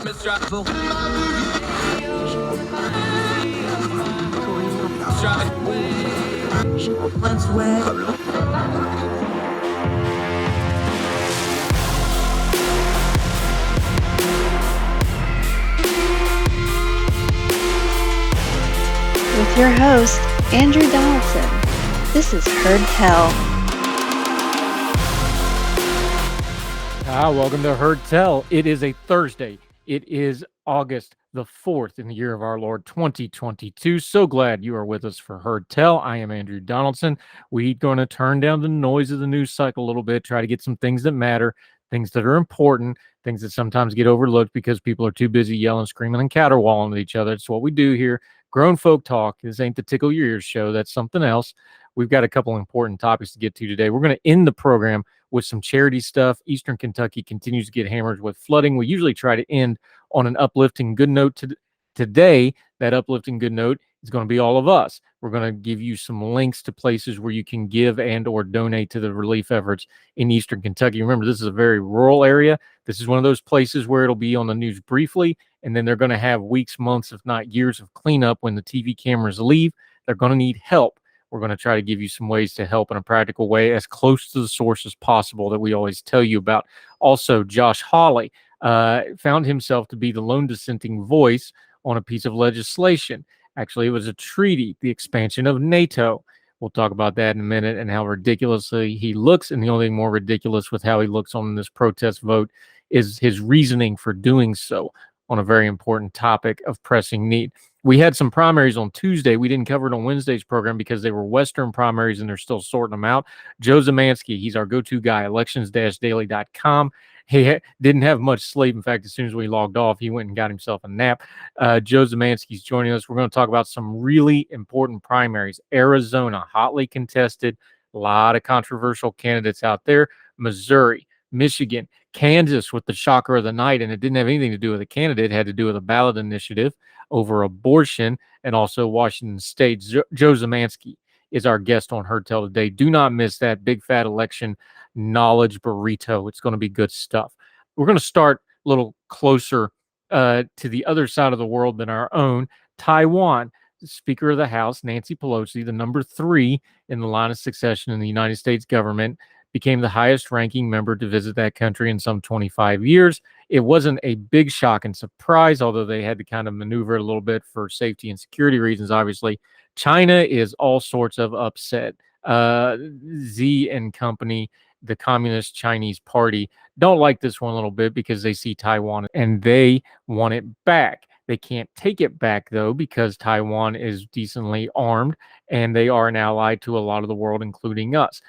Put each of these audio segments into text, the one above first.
With your host, Andrew Donaldson. This is Heard Tell. Welcome to Heard Tell. It is a Thursday. It is August the 4th in the year of our Lord 2022. So glad you are with us for Heard Tell. I am Andrew Donaldson. We're going to turn down the noise of the news cycle a little bit, try to get some things that matter, things that are important, things that sometimes get overlooked because people are too busy yelling, screaming, and caterwauling at each other. It's what we do here. Grown folk talk. This ain't the Tickle Your Ears show. That's something else. We've got a couple important topics to get to today. We're going to end the program with some charity stuff. Eastern Kentucky continues to get hammered with flooding. We usually try to end on an uplifting good note. Today, that uplifting good note is going to be all of us. We're going to give you some links to places where you can give and or donate to the relief efforts in Eastern Kentucky. Remember, this is a very rural area. This is one of those places where it'll be on the news briefly, and then they're going to have weeks, months, if not years of cleanup when the TV cameras leave. They're going to need help. We're going to try to give you some ways to help in a practical way, as close to the source as possible that we always tell you about. Also, Josh Hawley found himself to be the lone dissenting voice on a piece of legislation. Actually, it was a treaty, the expansion of NATO. We'll talk about that in a minute and how ridiculously he looks. And the only thing more ridiculous with how he looks on this protest vote is his reasoning for doing so on a very important topic of pressing need. We had some primaries on Tuesday. We didn't cover it on Wednesday's program because they were Western primaries and they're still sorting them out. Joe Szymanski, he's our go-to guy, elections-daily.com. He didn't have much sleep. In fact, as soon as we logged off, he went and got himself a nap. Joe Szymanski's joining us. We're going to talk about some really important primaries. Arizona, hotly contested, a lot of controversial candidates out there. Missouri, Michigan, Kansas with the shocker of the night, and it didn't have anything to do with a candidate. It had to do with a ballot initiative over abortion, and also Washington State. Joe Szymanski is our guest on Heard Tell today. Do not miss that big fat election knowledge burrito. It's going to be good stuff. We're going to start a little closer to the other side of the world than our own. Taiwan, the Speaker of the House, Nancy Pelosi, the number 3 in the line of succession in the United States government, became the highest ranking member to visit that country in some 25 years. It wasn't a big shock and surprise, although they had to kind of maneuver a little bit for safety and security reasons, obviously. China is all sorts of upset. Xi and company, the Communist Chinese Party, don't like this one a little bit because they see Taiwan and they want it back. They can't take it back, though, because Taiwan is decently armed and they are an ally to a lot of the world, including us.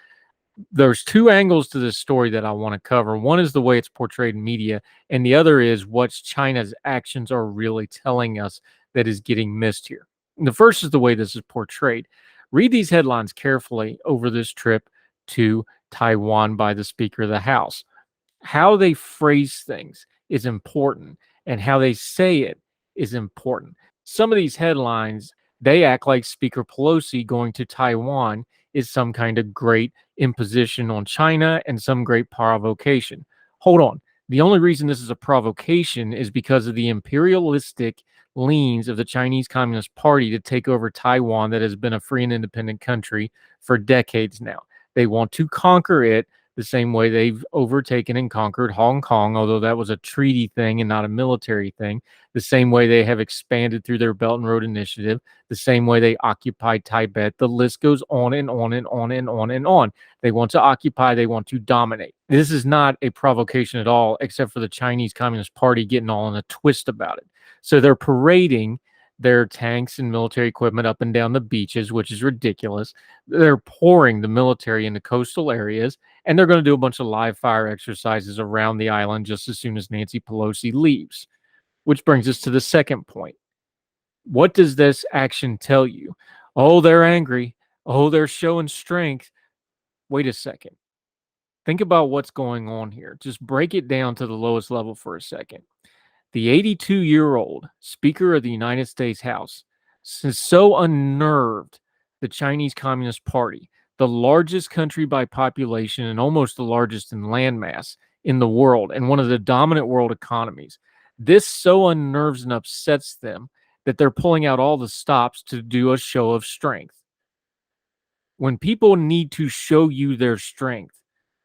There's 2 angles to this story that I want to cover. One is the way it's portrayed in media, and the other is what China's actions are really telling us that is getting missed here. And the first is the way this is portrayed. Read these headlines carefully over this trip to Taiwan by the Speaker of the House. How they phrase things is important, and how they say it is important. Some of these headlines, they act like Speaker Pelosi going to Taiwan is some kind of great imposition on China and some great provocation. Hold on. The only reason this is a provocation is because of the imperialistic leans of the Chinese Communist Party to take over Taiwan that has been a free and independent country for decades now. They want to conquer it the same way they've overtaken and conquered Hong Kong, although that was a treaty thing and not a military thing, the same way they have expanded through their Belt and Road Initiative, the same way they occupied Tibet. The list goes on and on and on and on and on. They want to occupy, they want to dominate. This is not a provocation at all, except for the Chinese Communist Party getting all in a twist about it. So they're parading their tanks and military equipment up and down the beaches, which is ridiculous. They're pouring the military into coastal areas, and they're going to do a bunch of live fire exercises around the island just as soon as Nancy Pelosi leaves. Which brings us to the second point. What does this action tell you? Oh, they're angry. Oh, they're showing strength. Wait a second. Think about what's going on here. Just break it down to the lowest level for a second. The 82-year-old Speaker of the United States House is so unnerved the Chinese Communist Party, the largest country by population and almost the largest in landmass in the world and one of the dominant world economies, This so unnerves and upsets them that they're pulling out all the stops to do a show of strength. When people need to show you their strength,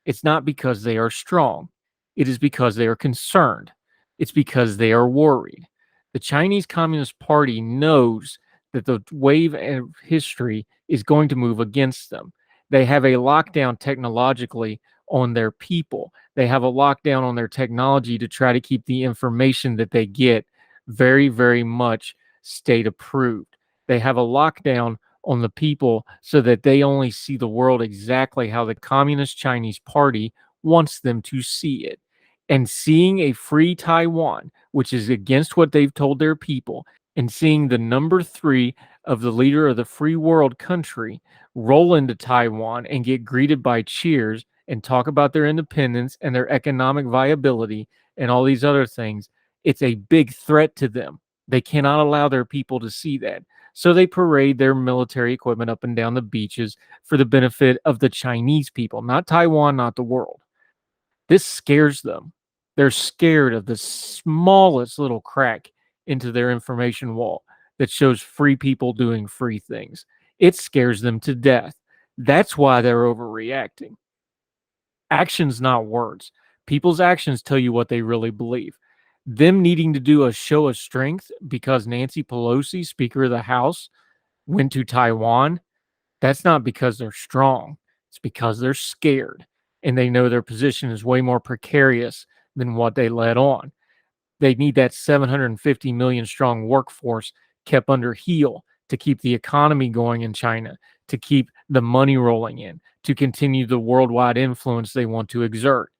it's not because they are strong. It is because they are concerned. It's because they are worried. The Chinese Communist Party knows that the wave of history is going to move against them. They have a lockdown technologically on their people. They have a lockdown on their technology to try to keep the information that they get very, very much state approved. They have a lockdown on the people so that they only see the world exactly how the Communist Chinese Party wants them to see it. And seeing a free Taiwan, which is against what they've told their people, and seeing the number three of the leader of the free world country roll into Taiwan and get greeted by cheers and talk about their independence and their economic viability and all these other things, it's a big threat to them. They cannot allow their people to see that. So they parade their military equipment up and down the beaches for the benefit of the Chinese people, not Taiwan, not the world. This scares them. They're scared of the smallest little crack into their information wall that shows free people doing free things. It scares them to death. That's why they're overreacting. Actions, not words. People's actions tell you what they really believe. Them needing to do a show of strength because Nancy Pelosi, Speaker of the House, went to Taiwan, that's not because they're strong. It's because they're scared and they know their position is way more precarious than what they let on. They need that 750 million strong workforce kept under heel to keep the economy going in China, to keep the money rolling in, to continue the worldwide influence they want to exert.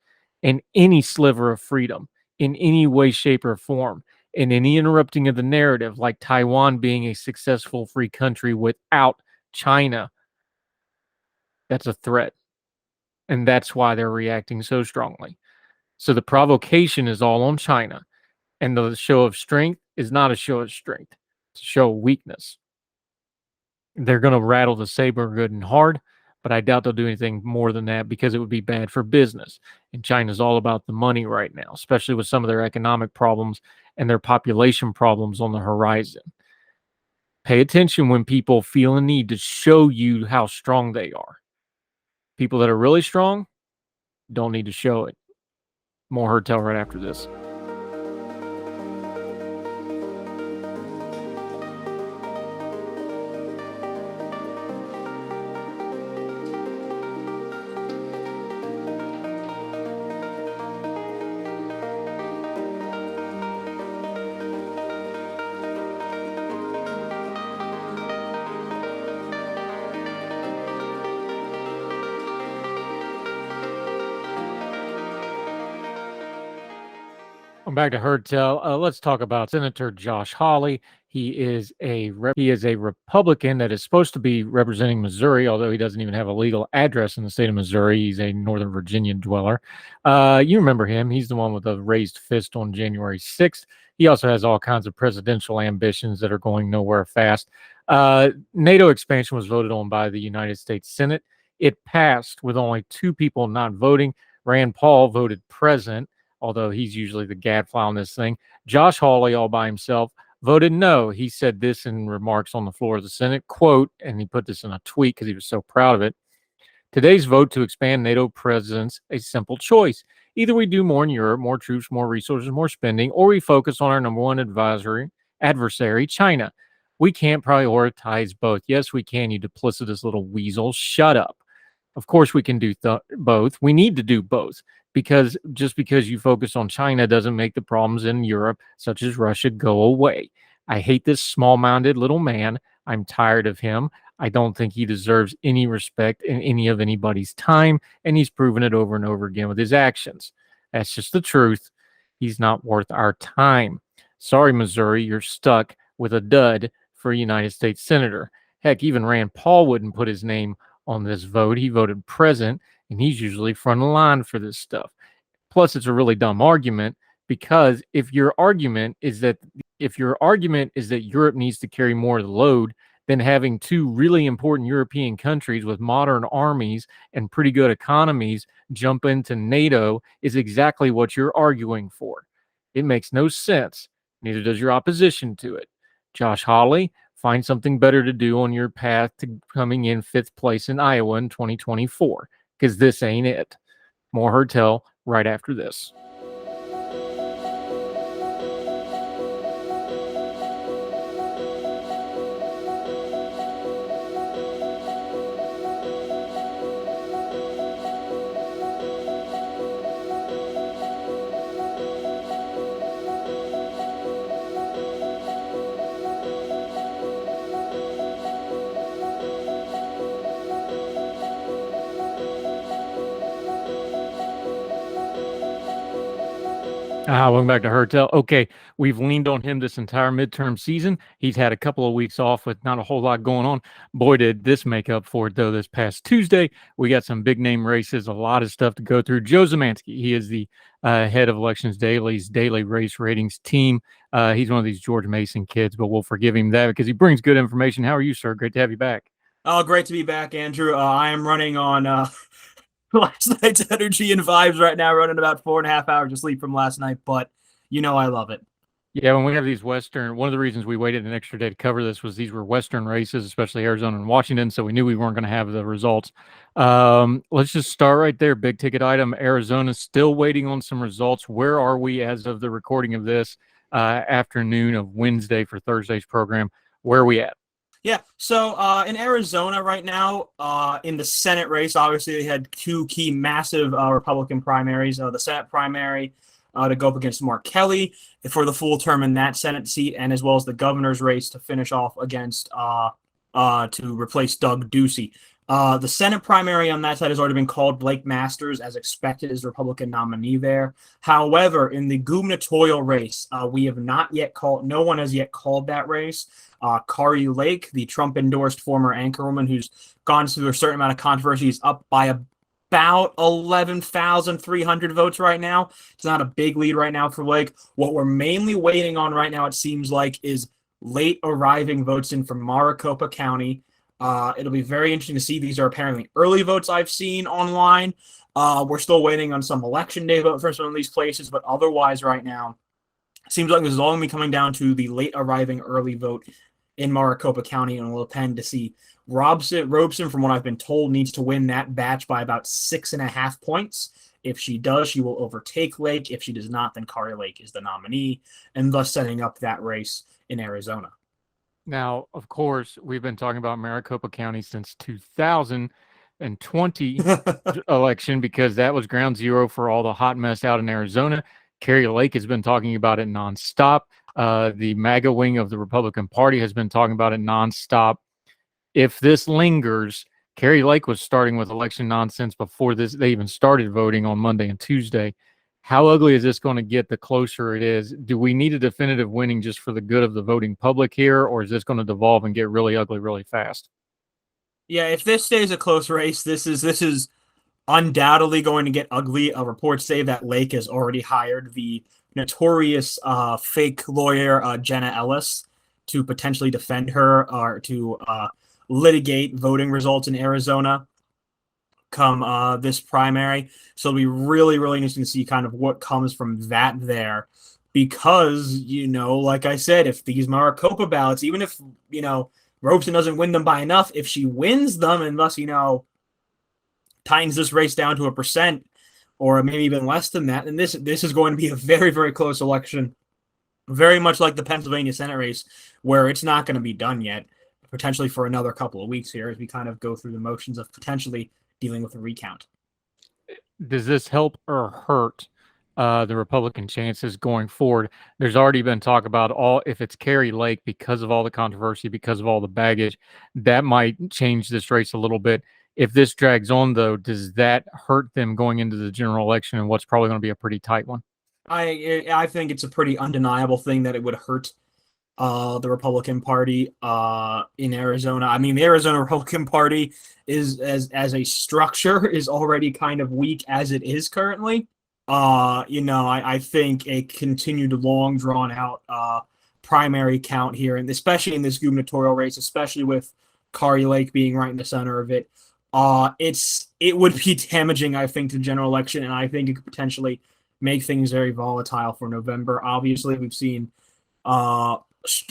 And any sliver of freedom, in any way, shape, or form, in any interrupting of the narrative, like Taiwan being a successful free country without China, that's a threat. And that's why they're reacting so strongly. So the provocation is all on China. And the show of strength is not a show of strength, it's a show of weakness. They're going to rattle the saber good and hard, but I doubt they'll do anything more than that because it would be bad for business. And China's all about the money right now, especially with some of their economic problems and their population problems on the horizon. Pay attention when people feel a need to show you how strong they are. People that are really strong don't need to show it. More Herd Tell right after this. I'm back to Herd Tell. Let's talk about Senator Josh Hawley. He is a Republican that is supposed to be representing Missouri, although he doesn't even have a legal address in the state of Missouri. He's a Northern Virginia dweller. You remember him. He's the one with the raised fist on January 6th. He also has all kinds of presidential ambitions that are going nowhere fast. NATO expansion was voted on by the United States Senate. It passed with only two people not voting. Rand Paul voted present, although he's usually the gadfly on this thing. Josh Hawley, all by himself, voted no. He said this in remarks on the floor of the Senate, quote, and he put this in a tweet because he was so proud of it. Today's vote to expand NATO presents a simple choice. Either we do more in Europe, more troops, more resources, more spending, or we focus on our number one adversary, China. We can't prioritize both. Yes, we can, you duplicitous little weasel. Shut up. Of course we can do both. We need to do both. Because just because you focus on China doesn't make the problems in Europe, such as Russia, go away. I hate this small-minded little man. I'm tired of him. I don't think he deserves any respect in any of anybody's time, and he's proven it over and over again with his actions. That's just the truth. He's not worth our time. Sorry, Missouri, you're stuck with a dud for a United States senator. Heck, even Rand Paul wouldn't put his name on this vote. He voted present, and he's usually front of the line for this stuff. Plus, it's a really dumb argument because if your argument is that Europe needs to carry more of the load, then having two really important European countries with modern armies and pretty good economies jump into NATO is exactly what you're arguing for. It makes no sense. Neither does your opposition to it. Josh Hawley, find something better to do on your path to coming in fifth place in Iowa in 2024, because this ain't it. More Hertel right after this. Welcome back to Hertel. Okay, we've leaned on him this entire midterm season. He's had a couple of weeks off with not a whole lot going on. Boy, did this make up for it, though, this past Tuesday. We got some big name races, a lot of stuff to go through. Joe Szymanski, he is the head of Elections Daily's daily race ratings team. He's one of these George Mason kids, but we'll forgive him that because he brings good information. How are you, sir? Great to have you back. Oh, great to be back, Andrew. I am running on last night's energy and vibes right now, running about 4.5 hours of sleep from last night, but I love it. Yeah, when we have these Western, one of the reasons we waited an extra day to cover this was these were Western races, especially Arizona and Washington, so we knew we weren't going to have the results. Let's just start right there. Big ticket item, Arizona, still waiting on some results. Where are we as of the recording of this afternoon of Wednesday for Thursday's program? Where are we at? Yeah, so in Arizona right now, in the Senate race, obviously they had two key massive Republican primaries. The Senate primary to go up against Mark Kelly for the full term in that Senate seat, and as well as the governor's race to finish off against to replace Doug Ducey. The Senate primary on that side has already been called. Blake Masters, as expected, is the Republican nominee there. However, in the gubernatorial race, we have not yet called, no one has yet called that race. Kari Lake, the Trump-endorsed former anchorwoman who's gone through a certain amount of controversy, is up by about 11,300 votes right now. It's not a big lead right now for Lake. What we're mainly waiting on right now, it seems like, is late arriving votes in from Maricopa County. It'll be very interesting to see. These are apparently early votes I've seen online. We're still waiting on some election day vote for some of these places, but otherwise right now, it seems like this is all going to be coming down to the late arriving early vote in Maricopa County, and we'll depend to see. Robeson, from what I've been told, needs to win that batch by about 6.5 points. If she does, she will overtake Lake. If she does not, then Kari Lake is the nominee, and thus setting up that race in Arizona. Now, of course, we've been talking about Maricopa County since 2020 election because that was ground zero for all the hot mess out in Arizona. Kari Lake has been talking about it nonstop. The MAGA wing of the Republican Party has been talking about it nonstop. If this lingers, Kari Lake was starting with election nonsense before this. They even started voting on Monday and Tuesday. How ugly is this going to get the closer it is? Do we need a definitive winning just for the good of the voting public here, or is this going to devolve and get really ugly really fast? Yeah, if this stays a close race, this is undoubtedly going to get ugly. Reports say that Lake has already hired the notorious fake lawyer Jenna Ellis to potentially defend her or to litigate voting results in Arizona come this primary. So it'll be really, really interesting to see kind of what comes from that there. Because, like I said, if these Maricopa ballots, even if, Robeson doesn't win them by enough, if she wins them and thus, tightens this race down to 1%, or maybe even less than that, then this is going to be a very, very close election. Very much like the Pennsylvania Senate race, where it's not going to be done yet, potentially for another couple of weeks here as we kind of go through the motions of potentially dealing with a recount. Does this help or hurt the Republican chances going forward? There's already been talk about if it's Kari Lake, because of all the controversy, because of all the baggage, that might change this race a little bit. If this drags on, though, does that hurt them going into the general election and what's probably going to be a pretty tight one? I think it's a pretty undeniable thing that it would hurt the Republican Party in Arizona. I mean, the Arizona Republican Party is as a structure is already kind of weak as it is currently. I think a continued long drawn out primary count here, and especially in this gubernatorial race, especially with Kari Lake being right in the center of it, it would be damaging, I think, to the general election, and I think it could potentially make things very volatile for November. Obviously, we've seen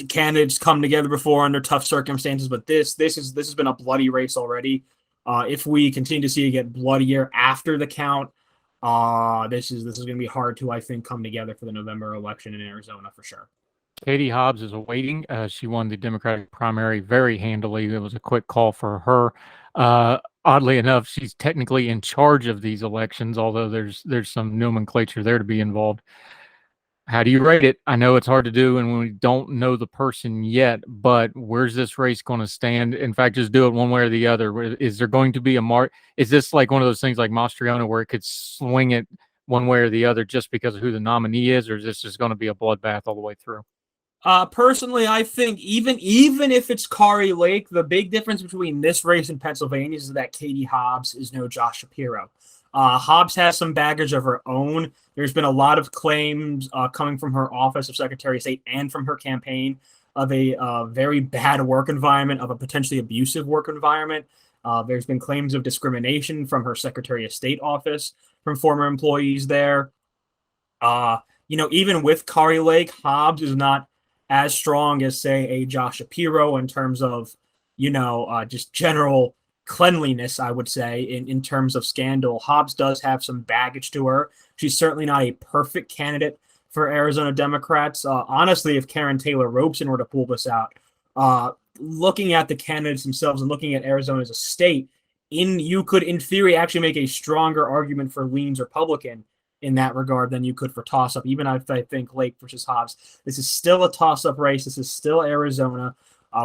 candidates come together before under tough circumstances, but this has been a bloody race already. If we continue to see it get bloodier after the count, this is going to be hard to, I think, come together for the November election in Arizona for sure. Katie Hobbs is awaiting. She won the Democratic primary very handily. It was a quick call for her. Oddly enough, she's technically in charge of these elections, although there's some nomenclature there to be involved. How do you rate it? I know it's hard to do, and we don't know the person yet, but where's this race going to stand? In fact, just do it one way or the other. Is there going to be a mark? Is this like one of those things like Mastriano where it could swing it one way or the other just because of who the nominee is, or is this just going to be a bloodbath all the way through? Personally, I think even if it's Kari Lake, the big difference between this race in Pennsylvania is that Katie Hobbs is no Josh Shapiro. Hobbs has some baggage of her own. There's been a lot of claims coming from her office of Secretary of State and from her campaign of a very bad work environment, of a potentially abusive work environment. There's been claims of discrimination from her Secretary of State office, from former employees there. Even with Kari Lake, Hobbs is not as strong as, say, a Josh Shapiro in terms of, just general cleanliness, I would say, in terms of scandal. Hobbs does have some baggage to her. She's certainly not a perfect candidate for Arizona Democrats. Honestly, if Karen Taylor Robeson were to pull this out, looking at the candidates themselves and looking at Arizona as a state, you could, in theory, actually make a stronger argument for leans Republican in that regard than you could for toss-up, even if I think Lake versus Hobbs. This is still a toss-up race. This is still Arizona.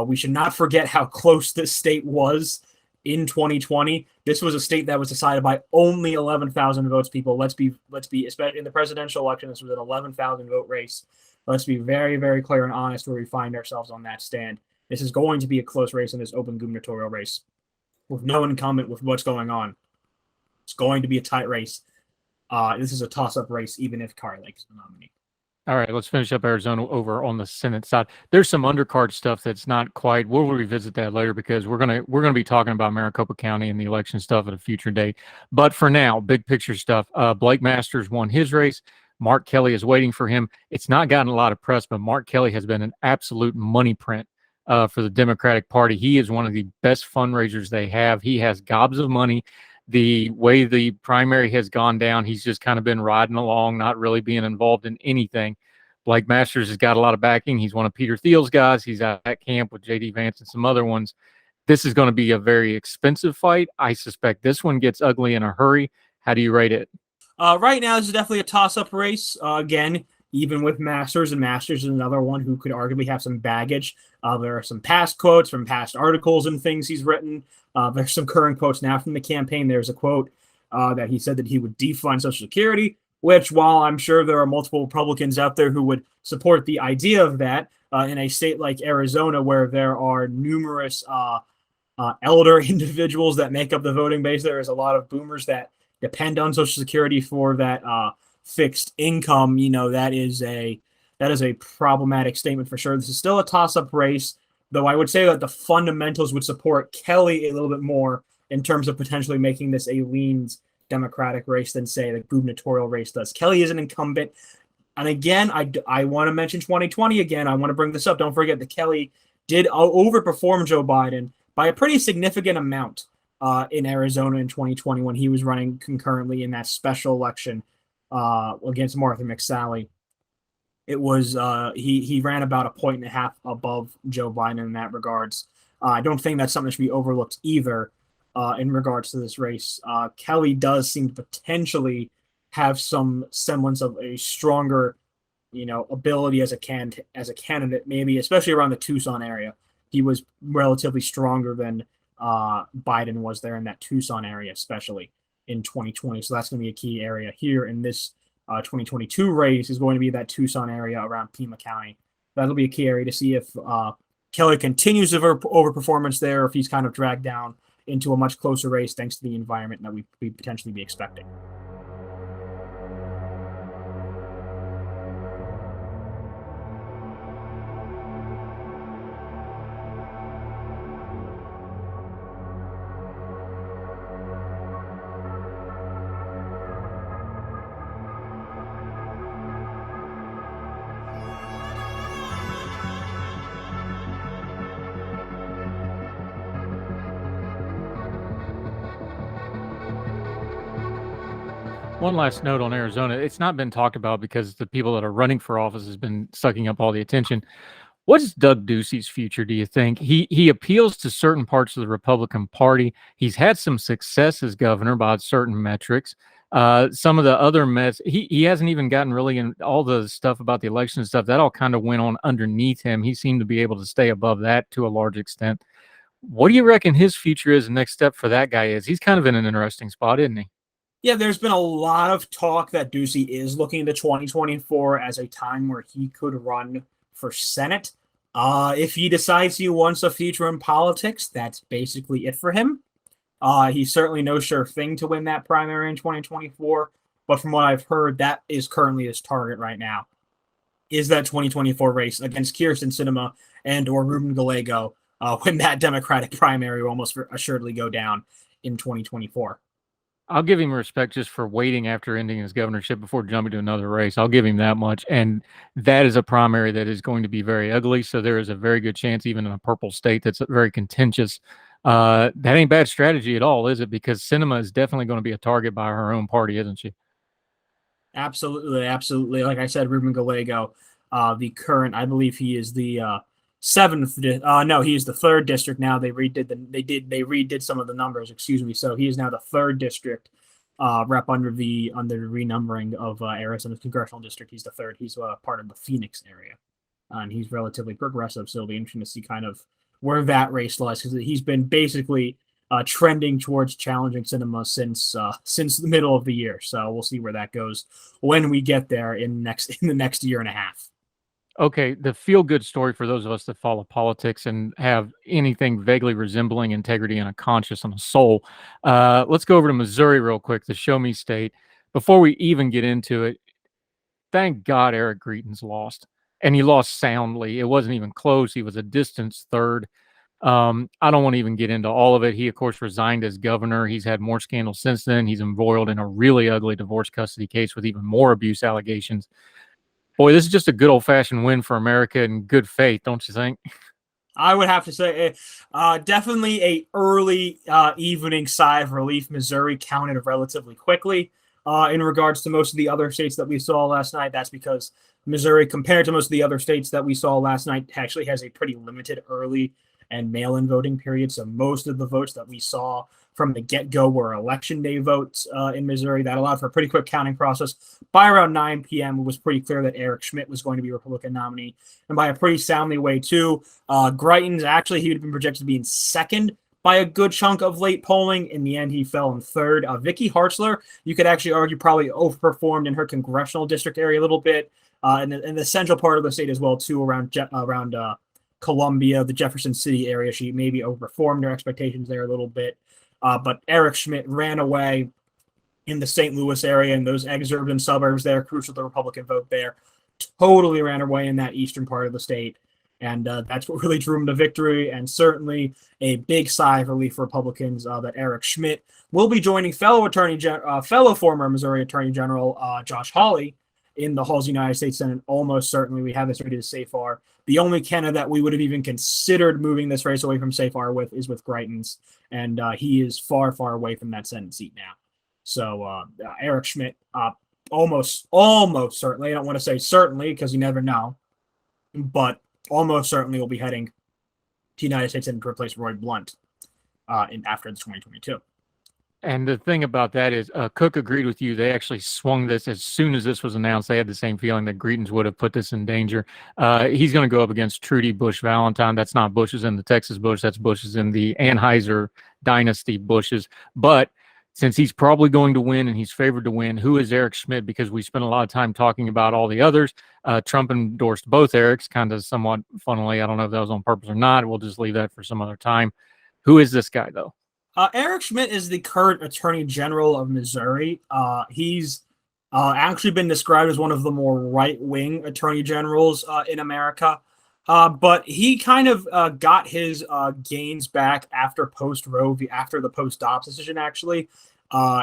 We should not forget how close this state was in 2020. This was a state that was decided by only 11,000 votes, people. Let's be, especially in the presidential election, this was an 11,000 vote race. Let's be very, very clear and honest where we find ourselves on that stand. This is going to be a close race in this open gubernatorial race with no incumbent with what's going on. It's going to be a tight race. This is a toss-up race, even if Kari Lake is the nominee. All right, let's finish up Arizona over on the Senate side. There's some undercard stuff that's not quite. We'll revisit that later because we're gonna be talking about Maricopa County and the election stuff at a future date. But for now, big picture stuff. Blake Masters won his race. Mark Kelly is waiting for him. It's not gotten a lot of press, but Mark Kelly has been an absolute money print for the Democratic Party. He is one of the best fundraisers they have. He has gobs of money. The way the primary has gone down, he's just kind of been riding along, not really being involved in anything. Blake Masters has got a lot of backing. He's one of Peter Thiel's guys. He's at camp with J.D. Vance and some other ones. This is going to be a very expensive fight. I suspect this one gets ugly in a hurry. How do you rate it? Right now, this is definitely a toss-up race. Again, even with Masters, and Masters is another one who could arguably have some baggage. There are some past quotes from past articles and things he's written. There's some current quotes now from the campaign. There's a quote that he said that he would defund Social Security, which, while I'm sure there are multiple Republicans out there who would support the idea of that, in a state like Arizona where there are numerous elder individuals that make up the voting base, there is a lot of boomers that depend on Social Security for that fixed income. That is a problematic statement for sure. This is still a toss-up race, though I would say that the fundamentals would support Kelly a little bit more in terms of potentially making this a leans Democratic race than, say, the gubernatorial race does. Kelly is an incumbent. And again, I want to mention 2020 again. I want to bring this up. Don't forget that Kelly did overperform Joe Biden by a pretty significant amount in Arizona in 2020 when he was running concurrently in that special election against Martha McSally. It was he ran about 1.5 points above Joe Biden in that regards. I don't think that's something that should be overlooked either in regards to this race. Kelly does seem to potentially have some semblance of a stronger, ability as a candidate, maybe especially around the Tucson area. He was relatively stronger than Biden was there in that Tucson area, especially in 2020. So that's going to be a key area here in this 2022 race, is going to be that Tucson area around Pima County. That'll be a key area to see if Kelly continues his overperformance there, or if he's kind of dragged down into a much closer race thanks to the environment that we potentially be expecting. One last note on Arizona. It's not been talked about because the people that are running for office has been sucking up all the attention. What's Doug Ducey's future, do you think? He appeals to certain parts of the Republican Party. He's had some success as governor by certain metrics. Some of the other he hasn't even gotten really in all the stuff about the election and stuff. That all kind of went on underneath him. He seemed to be able to stay above that to a large extent. What do you reckon his future is? The next step for that guy is? He's kind of in an interesting spot, isn't he? Yeah, there's been a lot of talk that Ducey is looking into 2024 as a time where he could run for Senate. If he decides he wants a future in politics, that's basically it for him. He's certainly no sure thing to win that primary in 2024, but from what I've heard, that is currently his target right now, is that 2024 race against Kyrsten Sinema and or Ruben Gallego when that Democratic primary will almost assuredly go down in 2024. I'll give him respect just for waiting after ending his governorship before jumping to another race. I'll give him that much. And that is a primary that is going to be very ugly. So there is a very good chance, even in a purple state that's very contentious. That ain't bad strategy at all, is it? Because Sinema is definitely going to be a target by her own party, isn't she? Absolutely, absolutely. Like I said, Ruben Gallego, the current, I believe he is the seventh. No, he is the third district now. They redid some of the numbers. Excuse me. So he is now the third district rep under the renumbering of Arizona's congressional district. He's the third. He's part of the Phoenix area, and he's relatively progressive. So it'll be interesting to see kind of where that race lies, because he's been basically trending towards challenging Sinema since the middle of the year. So we'll see where that goes when we get there in the next year and a half. Okay, the feel-good story for those of us that follow politics and have anything vaguely resembling integrity and a conscience and a soul. Let's go over to Missouri real quick, the show-me state. Before we even get into it, thank God Eric Greitens lost, and he lost soundly. It wasn't even close. He was a distant third. I don't want to even get into all of it. He, of course, resigned as governor. He's had more scandals since then. He's embroiled in a really ugly divorce custody case with even more abuse allegations. Boy, this is just a good old-fashioned win for America in good faith, don't you think? I would have to say definitely a early evening sigh of relief. Missouri counted relatively quickly in regards to most of the other states that we saw last night. That's because Missouri, compared to most of the other states that we saw last night, actually has a pretty limited early and mail-in voting period. So most of the votes that we saw from the get-go were election day votes in Missouri. That allowed for a pretty quick counting process. By around 9 p.m., it was pretty clear that Eric Schmitt was going to be a Republican nominee, and by a pretty soundly way, too. Greitens, actually, he had been projected to be in second by a good chunk of late polling. In the end, he fell in third. Vicky Hartzler, you could actually argue, probably overperformed in her congressional district area a little bit, in the central part of the state as well, too, around Columbia, the Jefferson City area. She maybe overperformed her expectations there a little bit. But Eric Schmitt ran away in the St. Louis area and those exurban suburbs there, crucial to the Republican vote there. Totally ran away in that eastern part of the state. And that's what really drew him to victory. And certainly a big sigh of relief for Republicans that Eric Schmitt will be joining fellow former Missouri Attorney General Josh Hawley in the halls of the United States Senate. Almost certainly, we have this ready to say far. The only candidate that we would have even considered moving this race away from Safar with is with Greitens, and he is far, far away from that Senate seat now. So Eric Schmitt, almost certainly, I don't want to say certainly because you never know, but almost certainly will be heading to United States Senate to replace Roy Blunt after the 2022. And the thing about that is, Cook agreed with you. They actually swung this as soon as this was announced. They had the same feeling that Greitens would have put this in danger. He's going to go up against Trudy Bush Valentine. That's not Bush's in the Texas Bush. That's Bush's in the Anheuser dynasty Bushes. But since he's probably going to win and he's favored to win, who is Eric Schmitt? Because we spent a lot of time talking about all the others. Trump endorsed both Erics, kind of somewhat funnily. I don't know if that was on purpose or not. We'll just leave that for some other time. Who is this guy, though? Eric Schmitt is the current Attorney General of Missouri. He's actually been described as one of the more right-wing Attorney Generals in America. But he kind of got his gains back after post-Roe, after the post-Dobbs decision, actually.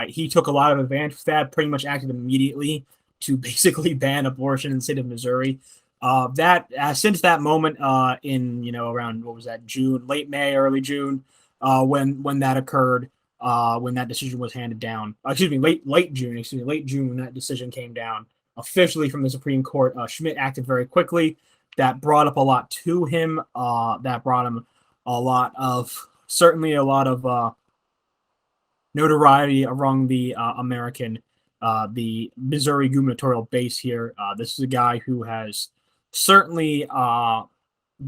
He took a lot of advantage of that, pretty much acted immediately to basically ban abortion in the state of Missouri. Since that moment in, around, what was that, June, late May, early June, when that occurred, when that decision was handed down. Late June when that decision came down officially from the Supreme Court. Schmidt acted very quickly. That brought up a lot to him. That brought him certainly a lot of notoriety among the the Missouri gubernatorial base here. This is a guy who has certainly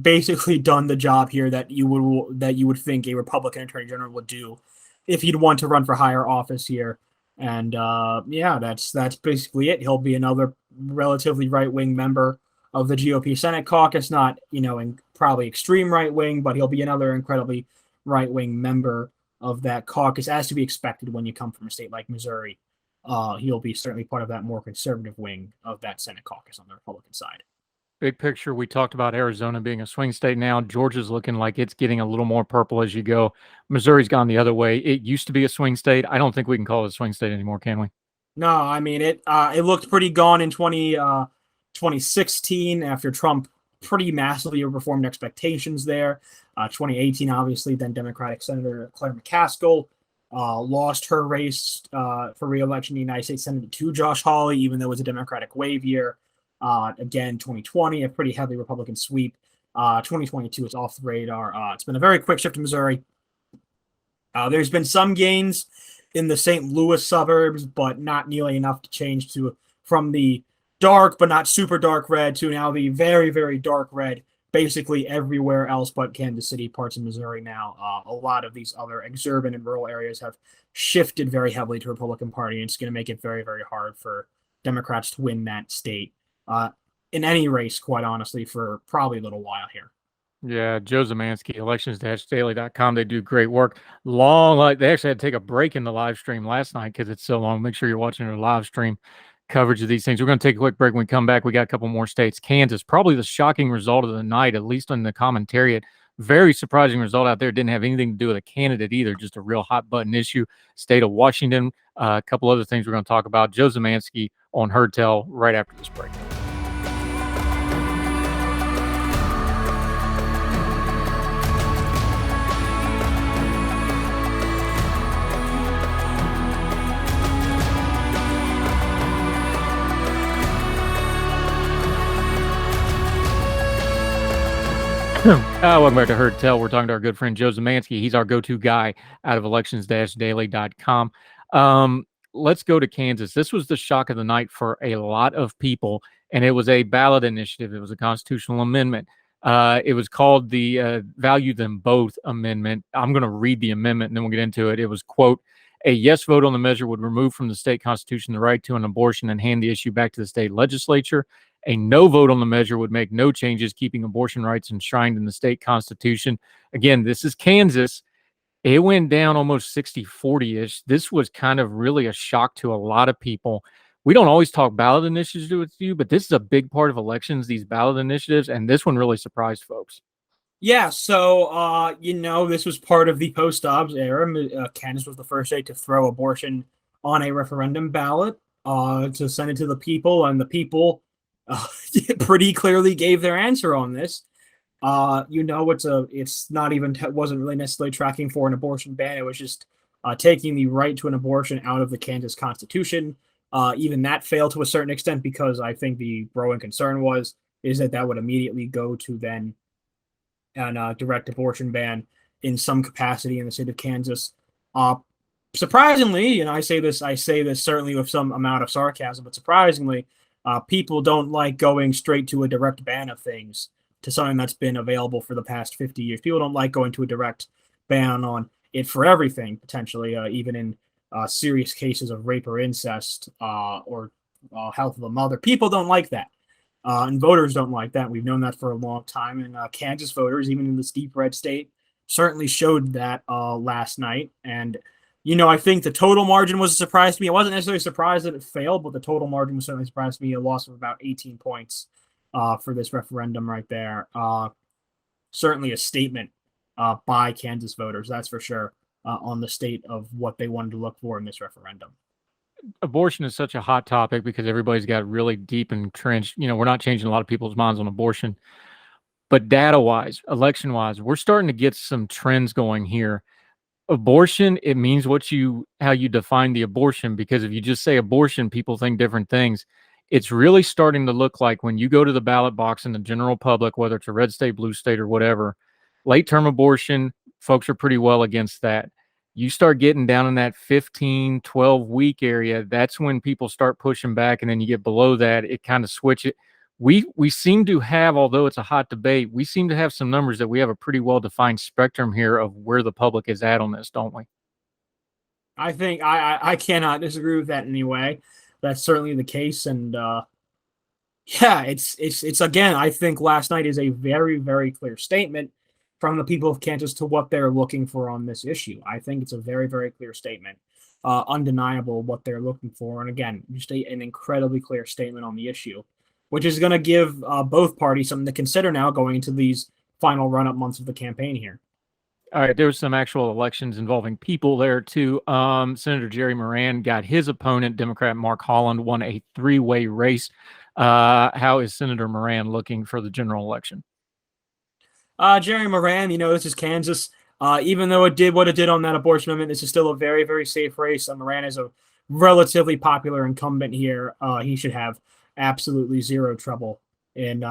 basically done the job here that you would think a Republican attorney general would do if he'd want to run for higher office here. And yeah, that's basically it. He'll be another relatively right-wing member of the GOP Senate caucus, not probably extreme right-wing, but he'll be another incredibly right-wing member of that caucus, as to be expected when you come from a state like Missouri. He'll be certainly part of that more conservative wing of that Senate caucus on the Republican side. Big picture, we talked about Arizona being a swing state now. Georgia's looking like it's getting a little more purple as you go. Missouri's gone the other way. It used to be a swing state. I don't think we can call it a swing state anymore, can we? No, I mean, it looked pretty gone in 2016 after Trump pretty massively overperformed expectations there. 2018, obviously, then Democratic Senator Claire McCaskill lost her race for re-election in the United States Senate to Josh Hawley, even though it was a Democratic wave year. Again, 2020, a pretty heavy Republican sweep. 2022 is off the radar. It's been a very quick shift to Missouri. There's been some gains in the St. Louis suburbs, but not nearly enough to change from the dark but not super dark red to now the very, very dark red, basically everywhere else but Kansas City, parts of Missouri now. A lot of these other exurban and rural areas have shifted very heavily to the Republican Party, and it's going to make it very, very hard for Democrats to win that state in any race, quite honestly, for probably a little while here. Yeah, Joe Szymanski, elections-daily.com. They do great work. They actually had to take a break in the live stream last night because it's so long. Make sure you're watching their live stream coverage of these things. We're going to take a quick break. When we come back, we got a couple more states. Kansas, probably the shocking result of the night, at least in the commentariat. Very surprising result out there. Didn't have anything to do with a candidate either, just a real hot button issue. State of Washington, a couple other things we're going to talk about. Joe Szymanski on Heard Tell right after this break. Welcome back to Heard Tell. We're talking to our good friend Joe Szymanski. He's our go-to guy out of elections-daily.com. Let's go to Kansas. This was the shock of the night for a lot of people, and it was a ballot initiative. It was a constitutional amendment. It was called the Value Them Both Amendment. I'm going to read the amendment, and then we'll get into it. It was, quote, a yes vote on the measure would remove from the state constitution the right to an abortion and hand the issue back to the state legislature. A no vote on the measure would make no changes, keeping abortion rights enshrined in the state constitution. Again, this is Kansas. It went down almost 60-40-ish. This was kind of really a shock to a lot of people. We don't always talk ballot initiatives with you, but this is a big part of elections, these ballot initiatives, and this one really surprised folks. Yeah, so, this was part of the post-Dobbs era. Kansas was the first state to throw abortion on a referendum ballot to send it to the people, and the people pretty clearly gave their answer on this. It's not even wasn't really necessarily tracking for an abortion ban. It was just taking the right to an abortion out of the Kansas Constitution. Even that failed to a certain extent because I think the growing concern is that would immediately go to then a direct abortion ban in some capacity in the state of Kansas. Surprisingly, I say this certainly with some amount of sarcasm, but surprisingly, people don't like going straight to a direct ban of things, to something that's been available for the past 50 years. People don't like going to a direct ban on it for everything, potentially, even in serious cases of rape or incest or health of a mother. People don't like that. And voters don't like that. We've known that for a long time. And Kansas voters, even in this deep red state, certainly showed that last night. And I think the total margin was a surprise to me. I wasn't necessarily surprised that it failed, but the total margin was certainly surprised to me. A loss of about 18 points for this referendum right there. Certainly a statement by Kansas voters, that's for sure, on the state of what they wanted to look for in this referendum. Abortion is such a hot topic because everybody's got really deep entrenched. We're not changing a lot of people's minds on abortion. But data-wise, election-wise, we're starting to get some trends going here. Abortion, it means how you define the abortion, because if you just say abortion, people think different things. It's really starting to look like when you go to the ballot box in the general public, whether it's a red state, blue state, or whatever, late term abortion, folks are pretty well against that. You start getting down in that 15, 12-week area, that's when people start pushing back, and then you get below that, it kind of switches. We seem to have, although it's a hot debate, we seem to have some numbers that we have a pretty well-defined spectrum here of where the public is at on this, don't we? I think I cannot disagree with that in any way. That's certainly the case, and yeah, it's again. I think last night is a very, very clear statement from the people of Kansas to what they're looking for on this issue. I think it's a very, very clear statement, undeniable what they're looking for, and again, just an incredibly clear statement on the issue, which is going to give both parties something to consider now going into these final run-up months of the campaign here. All right, there was some actual elections involving people there too. Senator Jerry Moran got his opponent, Democrat Mark Holland, won a three-way race. How is Senator Moran looking for the general election? Jerry Moran, this is Kansas. Even though it did what it did on that abortion amendment, this is still a very, very safe race. Moran is a relatively popular incumbent here. He should have absolutely zero trouble in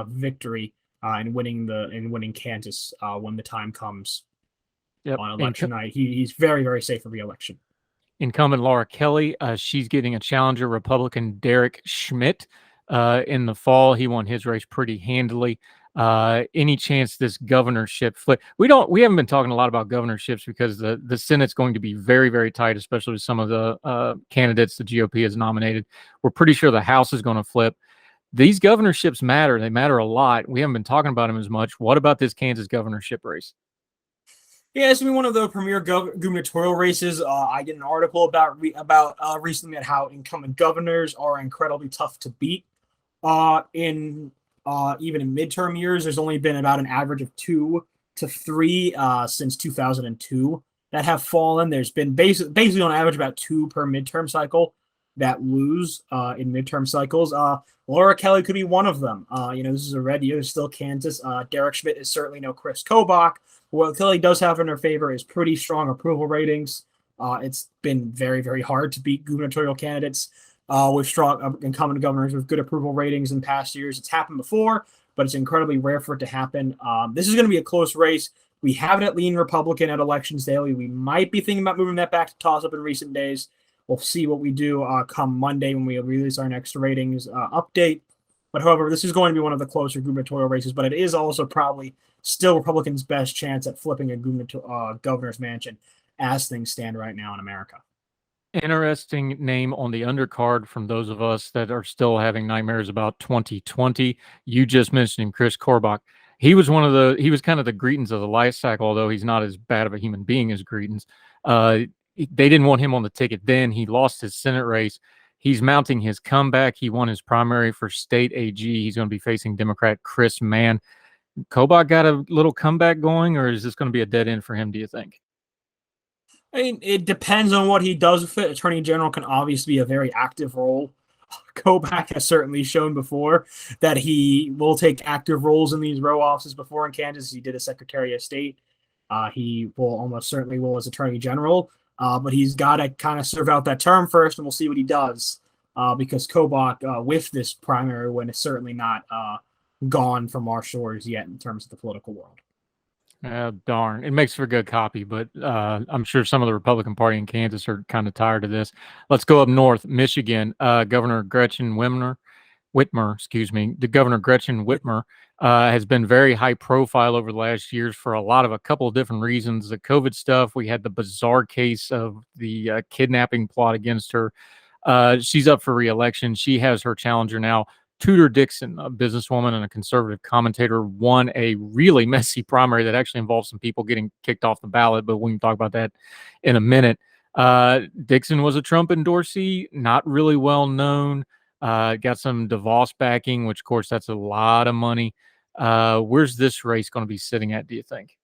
victory in winning Kansas when the time comes on election night. He's very, very safe for re-election. Incumbent Laura Kelly, she's getting a challenger, Republican Derek Schmidt. In the fall, he won his race pretty handily. Any chance this governorship flip? We haven't been talking a lot about governorships because the Senate's going to be very, very tight, especially with some of the candidates the GOP has nominated. We're pretty sure the House is going to flip. These governorships matter. They matter a lot. We haven't been talking about them as much. What about this Kansas governorship race? Yeah, it's been one of the premier gubernatorial races. I did an article about recently at how incumbent governors are incredibly tough to beat. Even in midterm years, there's only been about an average of 2 to 3 since 2002 that have fallen. There's been basically on average about 2 per midterm cycle that lose in midterm cycles. Laura Kelly could be one of them. This is a red year, still Kansas. Derek Schmidt is certainly no Chris Kobach. What Kelly does have in her favor is pretty strong approval ratings. It's been very, very hard to beat gubernatorial candidates with strong incumbent governors with good approval ratings in past years. It's happened before, but it's incredibly rare for it to happen. This is going to be a close race. We have it at lean Republican at Elections Daily. We might be thinking about moving that back to toss-up in recent days. We'll see what we do come Monday when we release our next ratings update. But however, this is going to be one of the closer gubernatorial races, but it is also probably still Republicans' best chance at flipping a governor's mansion as things stand right now in America. Interesting name on the undercard from those of us that are still having nightmares about 2020. You just mentioned Chris Kobach. He was kind of the Greetings of the life cycle, although he's not as bad of a human being as Greetings. They didn't want him on the ticket then. He lost his Senate race. He's mounting his comeback. He won his primary for state AG. He's going to be facing Democrat Chris Mann. Kobach got a little comeback going, or is this going to be a dead end for him, do you think? I mean, it depends on what he does with it. Attorney General can obviously be a very active role. Kobach has certainly shown before that he will take active roles in these row offices before in Kansas. He did as Secretary of State. He will almost certainly will as Attorney General. But he's got to kind of serve out that term first, and we'll see what he does. Because Kobach, with this primary win, is certainly not gone from our shores yet in terms of the political world. Darn. It makes for good copy, but I'm sure some of the Republican Party in Kansas are kind of tired of this. Let's go up north, Michigan. Governor Gretchen Whitmer, the Governor Gretchen Whitmer has been very high profile over the last years for a couple of different reasons. The COVID stuff, we had the bizarre case of the kidnapping plot against her. She's up for re-election. She has her challenger now. Tudor Dixon, a businesswoman and a conservative commentator, won a really messy primary that actually involved some people getting kicked off the ballot, but we can talk about that in a minute. Dixon was a Trump endorsee, not really well known. Got some DeVos backing, which, of course, that's a lot of money. Where's this race going to be sitting at, do you think?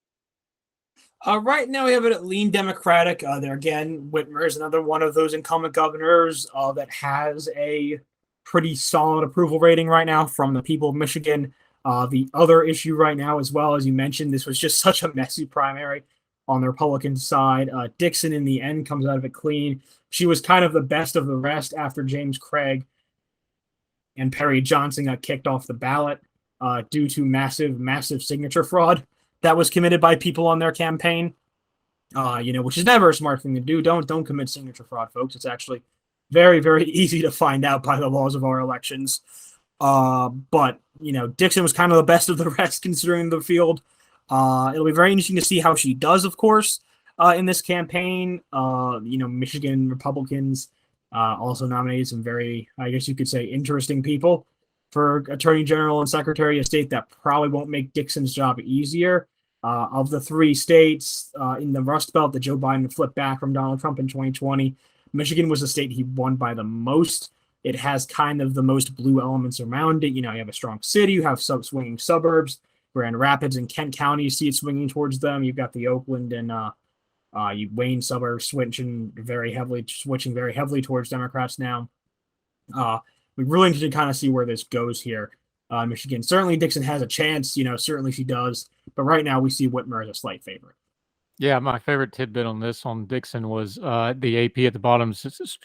Right now, we have it at lean Democratic. There again, Whitmer is another one of those incumbent governors that has a pretty solid approval rating right now from the people of Michigan. The other issue right now, as well as you mentioned, this was just such a messy primary. on the Republican side. Dixon, in the end, comes out of it clean. She was kind of the best of the rest after James Craig and Perry Johnson got kicked off the ballot due to massive signature fraud that was committed by people on their campaign. Which is never a smart thing to do. Don't commit signature fraud, folks. It's actually very easy to find out by the laws of our elections. But Dixon was kind of the best of the rest considering the field. It'll be very interesting to see how she does, of course, in this campaign. Michigan Republicans also nominated some very, I guess you could say, interesting people for Attorney General and Secretary of State that probably won't make Dixon's job easier. Of the three states in the Rust Belt that Joe Biden flipped back from Donald Trump in 2020, Michigan was the state he won by the most. It has kind of the most blue elements around it. You have a strong city, you have some swinging suburbs. Grand Rapids and Kent County, you see it swinging towards them. You've got the Oakland and Wayne suburbs switching very heavily towards Democrats now. We really need to kind of see where this goes here. Michigan. Certainly Dixon has a chance, certainly she does. But right now we see Whitmer as a slight favorite. Yeah, my favorite tidbit on Dixon was the AP at the bottom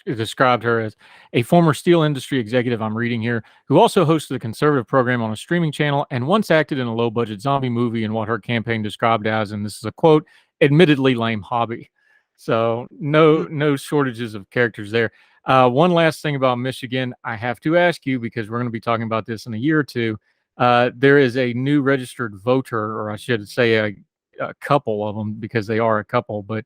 described her as a former steel industry executive, I'm reading here, who also hosted a conservative program on a streaming channel and once acted in a low-budget zombie movie in what her campaign described as, and this is a quote, admittedly lame hobby. So no shortages of characters there. One last thing about Michigan, I have to ask you, because we're going to be talking about this in a year or two. There is a new registered voter, or I should say a couple of them, because they are a couple, but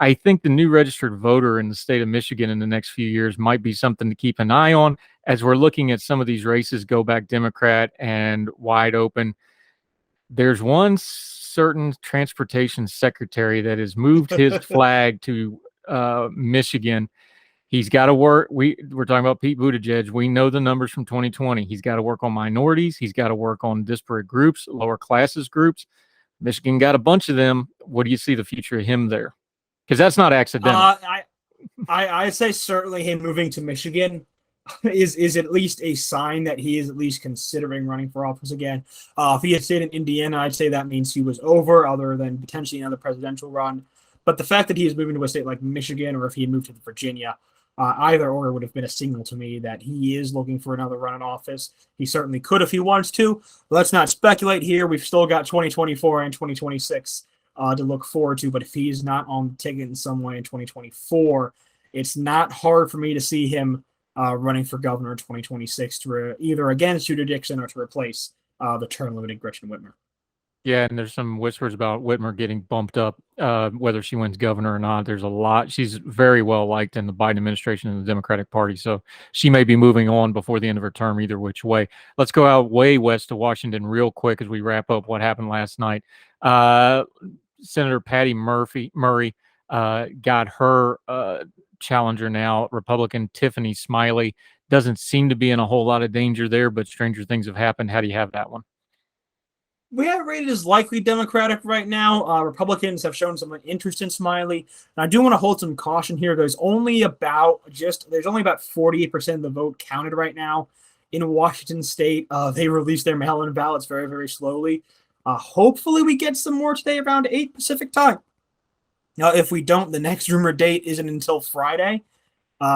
I think the new registered voter in the state of Michigan in the next few years might be something to keep an eye on as we're looking at some of these races go back Democrat and wide open. There's one certain transportation secretary that has moved his flag to Michigan. He's got to work. We're talking about Pete Buttigieg. We know the numbers from 2020. He's got to work on minorities. He's got to work on disparate groups, lower classes groups. Michigan got a bunch of them. What do you see the future of him there? Because that's not accidental. I say certainly him moving to Michigan is at least a sign that he is at least considering running for office again. If he had stayed in Indiana, I'd say that means he was over, other than potentially another presidential run. But the fact that he is moving to a state like Michigan, or if he had moved to Virginia, either or would have been a signal to me that he is looking for another run in office. He certainly could if he wants to. Let's not speculate here. We've still got 2024 and 2026 to look forward to. But if he is not on the ticket in some way in 2024, it's not hard for me to see him running for governor in 2026 to either against Judah Dixon or to replace the term-limited Gretchen Whitmer. Yeah, and there's some whispers about Whitmer getting bumped up, whether she wins governor or not. There's a lot. She's very well liked in the Biden administration and the Democratic Party, so she may be moving on before the end of her term either which way. Let's go out way west to Washington real quick as we wrap up what happened last night. Senator Patty Murray got her challenger now, Republican Tiffany Smiley. Doesn't seem to be in a whole lot of danger there, but stranger things have happened. How do you have that one? We have rated as likely Democratic right now. Republicans have shown some interest in Smiley. And I do want to hold some caution here. There's only about 48% of the vote counted right now in Washington State. They released their mail-in ballots very slowly. Hopefully we get some more today around 8 Pacific time. Now, if we don't, the next rumored date isn't until Friday.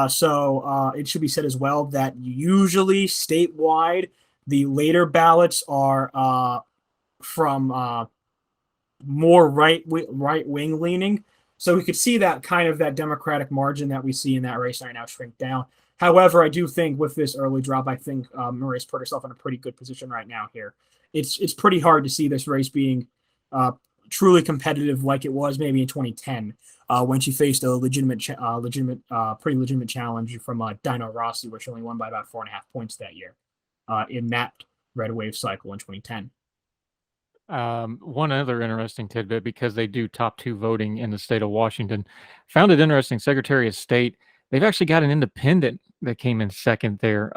So it should be said as well that usually statewide, the later ballots are from more right-wing leaning. So we could see that kind of that Democratic margin that we see in that race right now shrink down. However, I do think with this early drop, I think Murray's put herself in a pretty good position right now here. It's pretty hard to see this race being truly competitive like it was maybe in 2010 when she faced a pretty legitimate challenge from Dino Rossi, where she only won by about 4.5 points that year in that red wave cycle in 2010. One other interesting tidbit, because they do top 2 voting in the state of Washington, found it interesting. Secretary of State, they've actually got an independent that came in second there.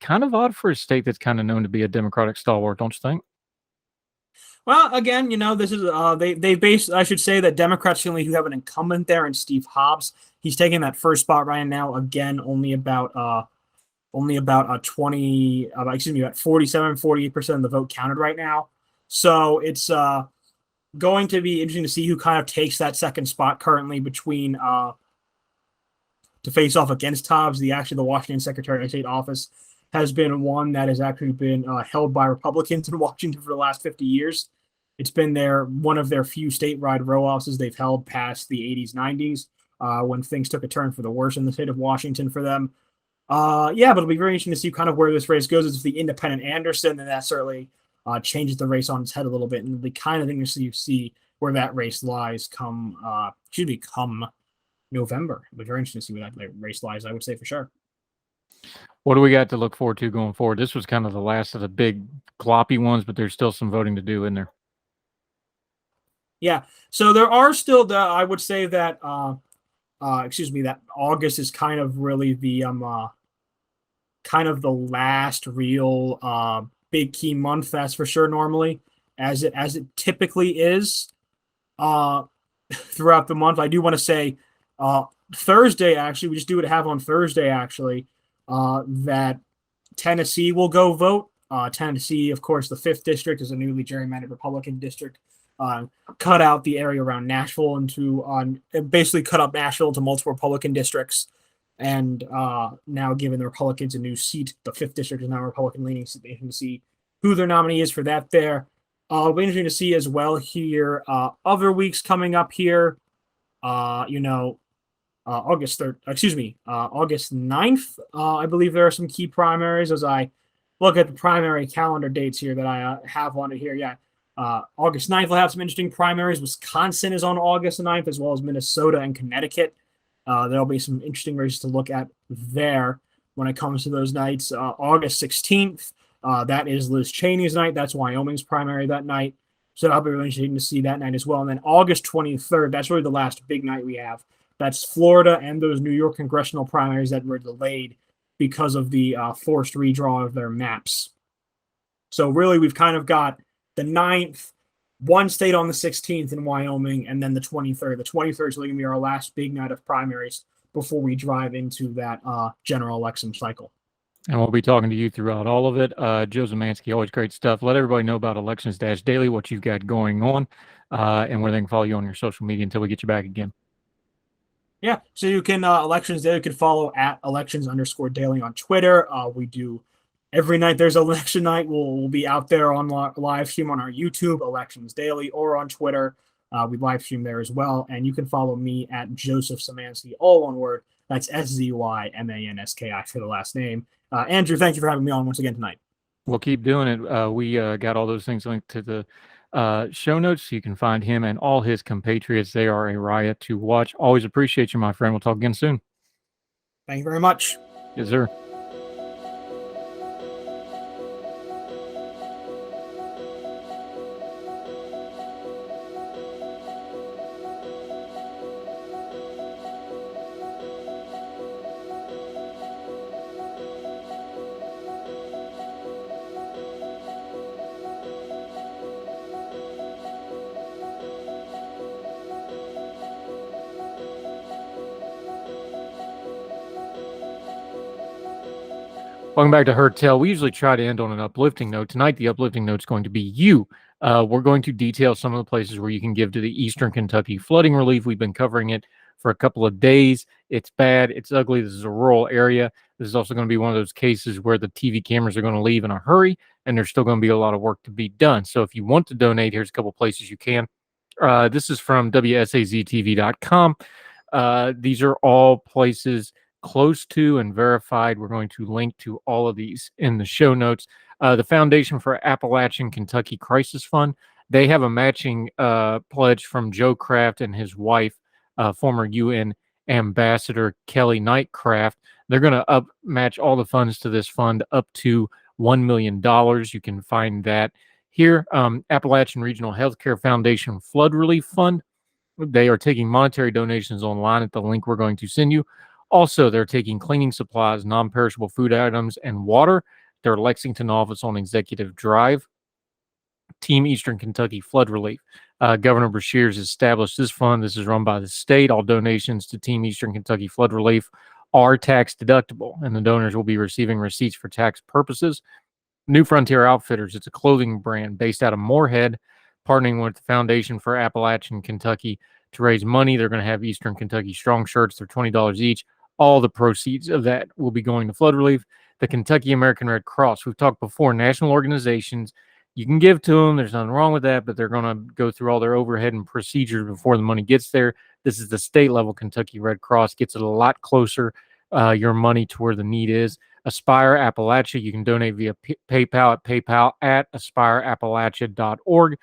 Kind of odd for a state that's kind of known to be a Democratic stalwart, don't you think? Well, again, this is they based. I should say that Democrats only who have an incumbent there in Steve Hobbs. He's taking that first spot right now. Again, only about 48% of the vote counted right now. So it's going to be interesting to see who kind of takes that second spot currently between to face off against Tubbs. The Washington Secretary of State office has been one that has actually been held by Republicans in Washington for the last 50 years. It's been one of their few statewide row offices they've held past the 80s, 90s, when things took a turn for the worse in the state of Washington for them. But it'll be very interesting to see kind of where this race goes. It's the independent Anderson, and that certainly changes the race on its head a little bit, and it'll be kind of interesting to see where that race lies come November. It'll be very interesting to see where that race lies, I would say for sure. What do we got to look forward to going forward? This was kind of the last of the big gloppy ones, but there's still some voting to do in there. Yeah, so there are still I would say that that August is kind of really the kind of the last real big key month, that's for sure, normally, as it typically is throughout the month. I do want to say Thursday, actually, we just do have on Thursday, actually, that Tennessee will go vote. Tennessee, of course, the 5th district is a newly gerrymandered Republican district. Cut out the area around Nashville basically cut up Nashville into multiple Republican districts, and now giving the Republicans a new seat. The 5th district is now Republican leaning, so they can see who their nominee is for that there. It'll be interesting to see as well here. Other weeks coming up here, August 9th, I believe there are some key primaries as I look at the primary calendar dates here that I have on it here. Yeah. August 9th, we'll have some interesting primaries. Wisconsin is on August 9th, as well as Minnesota and Connecticut. There'll be some interesting races to look at there when it comes to those nights. August 16th, that is Liz Cheney's night. That's Wyoming's primary that night. So that'll be really interesting to see that night as well. And then August 23rd, that's really the last big night we have. That's Florida and those New York congressional primaries that were delayed because of the forced redraw of their maps. So really, we've kind of got the 9th, one state on the 16th in Wyoming, and then the 23rd. The 23rd is really going to be our last big night of primaries before we drive into that general election cycle. And we'll be talking to you throughout all of it. Joe Szymanski, always great stuff. Let everybody know about Elections-Daily, what you've got going on, and where they can follow you on your social media until we get you back again. Yeah, so you can, Elections Daily, you can follow at Elections_Daily on Twitter. We do every night there's election night. We'll be out there on live stream on our YouTube, Elections Daily, or on Twitter. We live stream there as well. And you can follow me at Joseph Szymanski, all one word. That's SZYMANSKI for the last name. Andrew, thank you for having me on once again tonight. We'll keep doing it. We got all those things linked to the show notes, so you can find him and all his compatriots. They are a riot to watch. Always appreciate you, my friend. We'll talk again soon. Thank you very much. Yes, sir. Welcome back to Heard Tell. We usually try to end on an uplifting note. Tonight, the uplifting note is going to be you. We're going to detail some of the places where you can give to the Eastern Kentucky flooding relief. We've been covering it for a couple of days. It's bad. It's ugly. This is a rural area. This is also going to be one of those cases where the TV cameras are going to leave in a hurry, and there's still going to be a lot of work to be done. So if you want to donate, here's a couple places you can. This is from WSAZTV.com. These are all places close to and verified. We're going to link to all of these in the show notes. The Foundation for Appalachian Kentucky Crisis Fund, they have a matching pledge from Joe Kraft and his wife, former UN Ambassador Kelly Knightcraft. They're going to match all the funds to this fund up to $1 million. You can find that here. Appalachian Regional Healthcare Foundation Flood Relief Fund. They are taking monetary donations online at the link we're going to send you. Also, they're taking cleaning supplies, non-perishable food items, and water. Their Lexington office on Executive Drive. Team Eastern Kentucky Flood Relief. Governor Beshear has established this fund. This is run by the state. All donations to Team Eastern Kentucky Flood Relief are tax deductible, and the donors will be receiving receipts for tax purposes. New Frontier Outfitters. It's a clothing brand based out of Moorhead. partnering with the Foundation for Appalachian Kentucky to raise money. They're going to have Eastern Kentucky Strong shirts. They're $20 each. All the proceeds of that will be going to flood relief. The Kentucky American Red Cross, we've talked before, national organizations. You can give to them. There's nothing wrong with that, but they're going to go through all their overhead and procedures before the money gets there. This is the state level Kentucky Red Cross. Gets it a lot closer, your money to where the need is. Aspire Appalachia, you can donate via PayPal at paypal@aspireappalachia.org.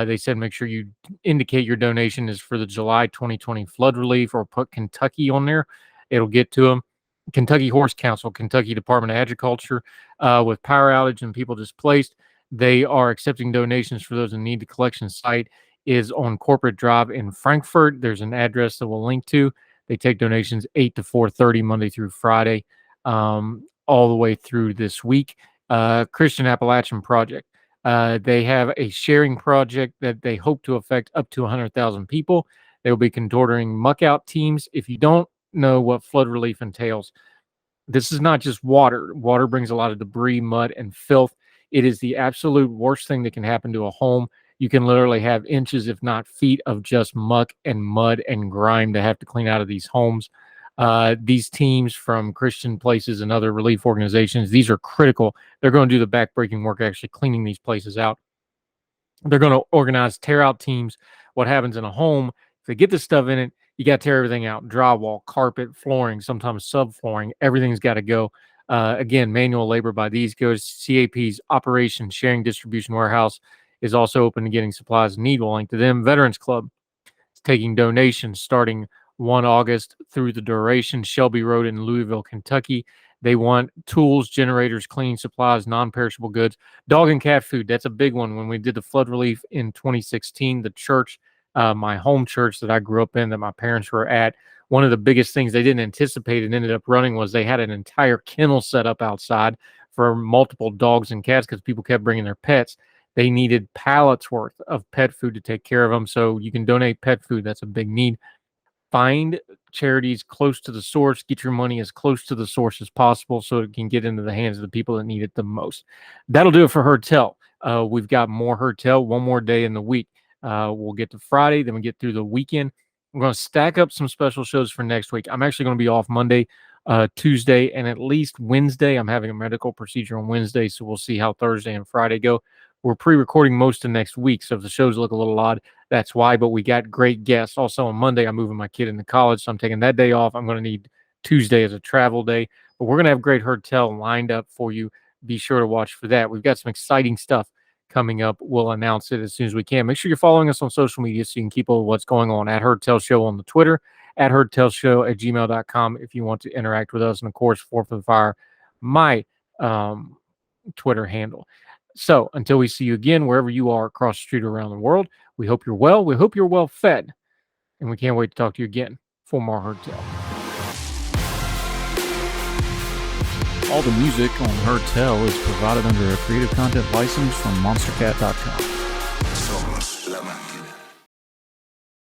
They said make sure you indicate your donation is for the July 2020 flood relief or put Kentucky on there. It'll get to them. Kentucky Horse Council, Kentucky Department of Agriculture, with power outage and people displaced, they are accepting donations for those in need. The collection site is on Corporate Drive in Frankfort. There's an address that we'll link to. They take donations 8 to 4:30 Monday through Friday, all the way through this week. Christian Appalachian Project. They have a sharing project that they hope to affect up to 100,000 people. They will be contorting muck out teams. If you don't know what flood relief entails, this is not just water. Water brings a lot of debris, mud, and filth. It is the absolute worst thing that can happen to a home. You can literally have inches, if not feet, of just muck and mud and grime to have to clean out of these homes. These teams from Christian places and other relief organizations, these are critical. They're going to do the backbreaking work actually cleaning these places out. They're going to organize tear out teams. What happens in a home, if they get this stuff in it, you got to tear everything out. Drywall, carpet, flooring, sometimes subflooring. Everything's got to go. Again, manual labor by these goes. CAP's Operation Sharing Distribution Warehouse is also open to getting supplies and need. We'll link to them. Veterans Club is taking donations starting 1 August through the duration. Shelby Road in Louisville, Kentucky. They want tools, generators, cleaning supplies, non-perishable goods, dog and cat food. That's a big one. When we did the flood relief in 2016, the church, my home church that I grew up in, that my parents were at, one of the biggest things they didn't anticipate and ended up running was they had an entire kennel set up outside for multiple dogs and cats because people kept bringing their pets. They needed pallets worth of pet food to take care of them. So you can donate pet food. That's a big need. Find charities close to the source. Get your money as close to the source as possible so it can get into the hands of the people that need it the most. That'll do it for Heard Tell. We've got more Heard Tell, one more day in the week. We'll get to Friday, then we get through the weekend. We're going to stack up some special shows for next week. I'm actually going to be off Monday, Tuesday, and at least Wednesday. I'm having a medical procedure on Wednesday, so we'll see how Thursday and Friday go. We're pre-recording most of next week, so if the shows look a little odd, that's why, but we got great guests. Also on Monday, I'm moving my kid into college, so I'm taking that day off. I'm going to need Tuesday as a travel day, but we're going to have great Heard Tell lined up for you. Be sure to watch for that. We've got some exciting stuff coming up. We'll announce it as soon as we can. Make sure you're following us on social media so you can keep up with what's going on at Heard Tell Show on the Twitter, at heardtellshow@gmail.com if you want to interact with us. And of course, Fourth of the Fire, my Twitter handle. So until we see you again, wherever you are across the street or around the world, we hope you're well. We hope you're well fed. And we can't wait to talk to you again for more Heard Tell. All the music on Heard Tell is provided under a Creative Content license from monstercat.com.